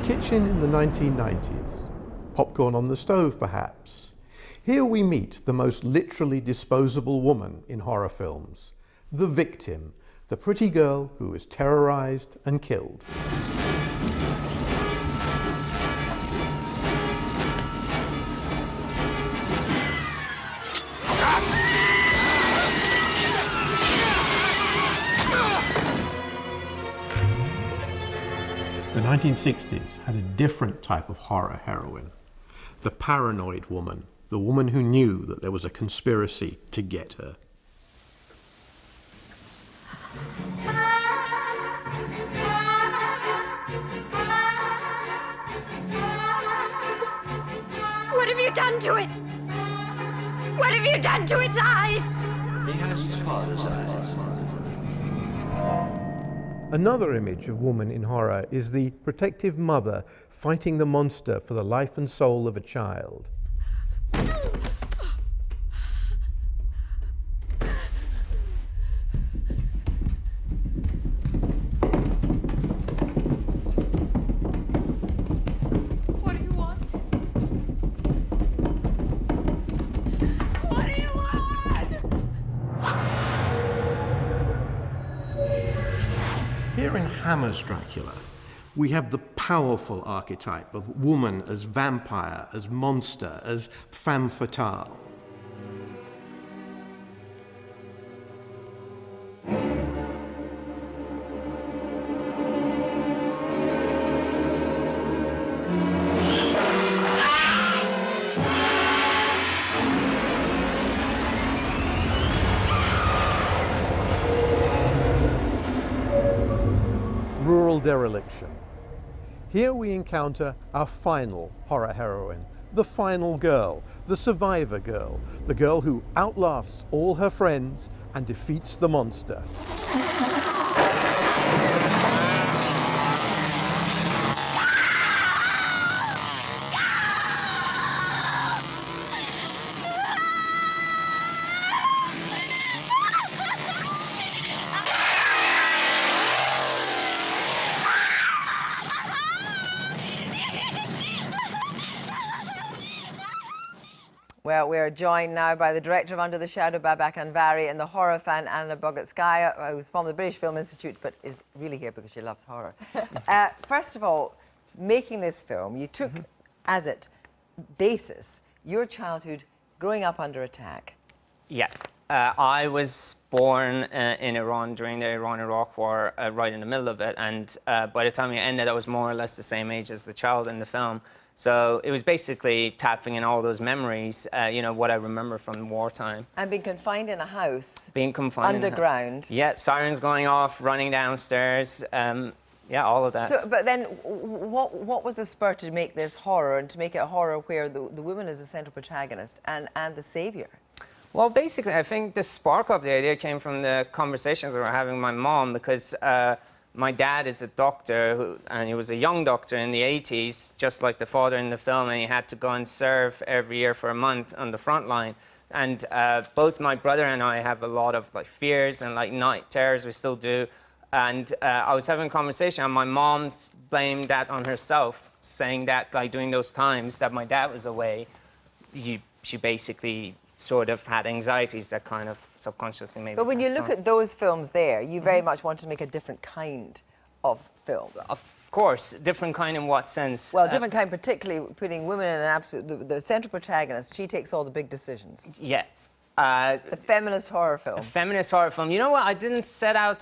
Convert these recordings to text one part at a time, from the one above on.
kitchen in the 1990s. Popcorn on the stove, perhaps. Here we meet the most literally disposable woman in horror films, the victim, the pretty girl who was terrorized and killed. The 1960s had a different type of horror heroine. The paranoid woman, the woman who knew that there was a conspiracy to get her. What have you done to it? What have you done to its eyes? He has his father's eyes. Another image of woman in horror is the protective mother fighting the monster for the life and soul of a child. What do you want? What do you want? Here in Hammer's Dracula, we have the powerful archetype of woman as vampire, as monster, as femme fatale. Rural dereliction. Here we encounter our final horror heroine, the final girl, the survivor girl, the girl who outlasts all her friends and defeats the monster. Well, we are joined now by the director of Under the Shadow, Babak Anvari, and the horror fan, Anna Bogutskaya, who's from the British Film Institute, but is really here because she loves horror. First of all, making this film, you took as its basis your childhood growing up under attack. Yeah. I was born in Iran during the Iran-Iraq War, right in the middle of it, and by the time it ended, I was more or less the same age as the child in the film. So it was basically tapping in all those memories, you know, what I remember from wartime. And being confined in a house. Being confined underground. Yeah, sirens going off, running downstairs, yeah, all of that. So, but then, what was the spur to make this horror, and to make it a horror where the woman is the central protagonist and the saviour? Well, basically, I think the spark of the idea came from the conversations we were having with my mom, because my dad is a doctor, and he was a young doctor in the 80s, just like the father in the film, and he had to go and serve every year for a month on the front line. And both my brother and I have a lot of like fears and like night terrors, we still do. And I was having a conversation, and my mom blamed that on herself, saying that like during those times that my dad was away, she basically sort of had anxieties that kind of subconsciously maybe. But when you look at those films there, you very much want to make a different kind of film. Of course, different kind in what sense? Well, different kind, particularly putting women in an absolute... The central protagonist, she takes all the big decisions. Yeah. A feminist horror film. A feminist horror film. You know what? I didn't set out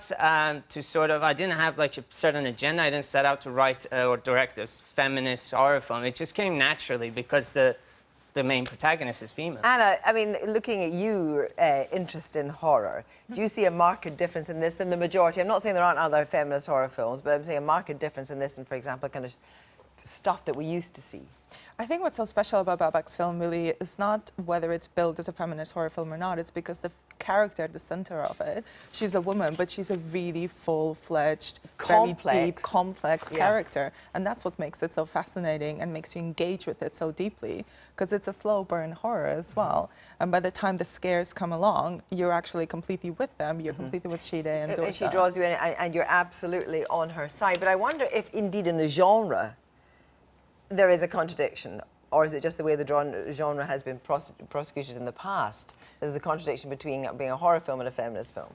to sort of... I didn't have like a certain agenda. I didn't set out to write or direct a feminist horror film. It just came naturally because the main protagonist is female. Anna, I mean, looking at your interest in horror, do you see a marked difference in this than the majority? I'm not saying there aren't other feminist horror films, but I'm saying a marked difference in this and, for example, kind of stuff that we used to see. I think what's so special about Babak's film really is not whether it's billed as a feminist horror film or not, it's because the character at the center of it, she's a woman, but she's a really full-fledged, very deep, complex character. And that's what makes it so fascinating and makes you engage with it so deeply, because it's a slow burn horror as well. And by the time the scares come along, you're actually completely with them. You're completely with Shide and Dorsa. She draws you in, and you're absolutely on her side. But I wonder if, indeed, in the genre, there is a contradiction, or is it just the way the genre has been prosecuted in the past? There's a contradiction between being a horror film and a feminist film.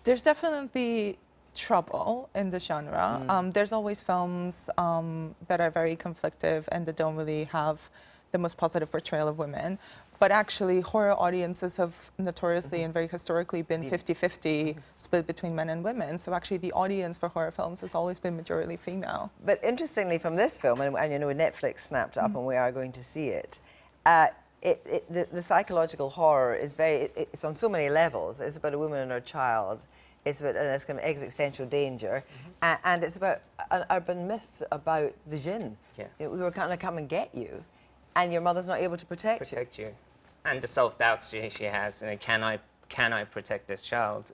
There's definitely trouble in the genre. There's always films that are very conflictive and that don't really have the most positive portrayal of women. But actually, horror audiences have notoriously and very historically been 50-50 split between men and women. So actually, the audience for horror films has always been majority female. But interestingly, from this film, and you know, Netflix snapped up and we are going to see it, the psychological horror is it's on so many levels. It's about a woman and her child. It's about this kind of existential danger. And it's about an urban myth about the jinn. Yeah. You know, we were kind of come and get you, and your mother's not able to protect you. And the self-doubts she has, and can I protect this child?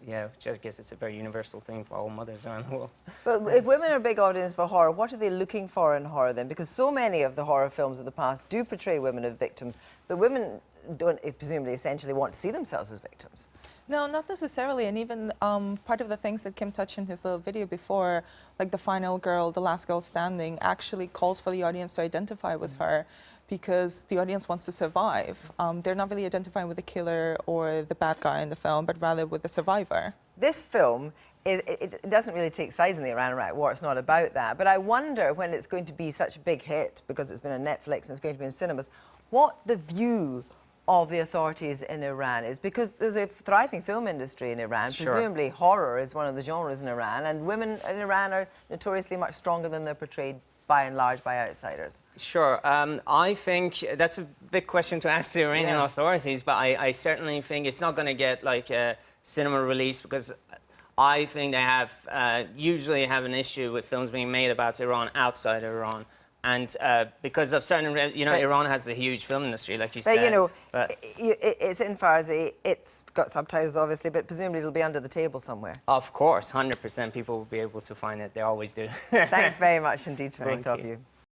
Yeah, I guess it's a very universal thing for all mothers around the world. But if women are a big audience for horror, what are they looking for in horror then? Because so many of the horror films of the past do portray women as victims, but women don't presumably essentially want to see themselves as victims. No, not necessarily. And even part of the things that Kim touched in his little video before, like the final girl, the last girl standing, actually calls for the audience to identify with her, because the audience wants to survive. They're not really identifying with the killer or the bad guy in the film, but rather with the survivor. This film, it doesn't really take sides in the Iran-Iraq War. It's not about that. But I wonder when it's going to be such a big hit, because it's been on Netflix and it's going to be in cinemas, what the view of the authorities in Iran is, because there's a thriving film industry in Iran. Sure. Presumably horror is one of the genres in Iran, and women in Iran are notoriously much stronger than they're portrayed by and large by outsiders. Sure. I think that's a big question to ask the Iranian authorities, but I certainly think it's not going to get like a cinema release, because I think they have usually have an issue with films being made about Iran outside Iran. And because of certain, you know, Iran has a huge film industry, like you said. But, you know, it's in Farsi, it's got subtitles, obviously, but presumably it'll be under the table somewhere. Of course, 100% people will be able to find it. They always do. Thanks very much indeed to both of you.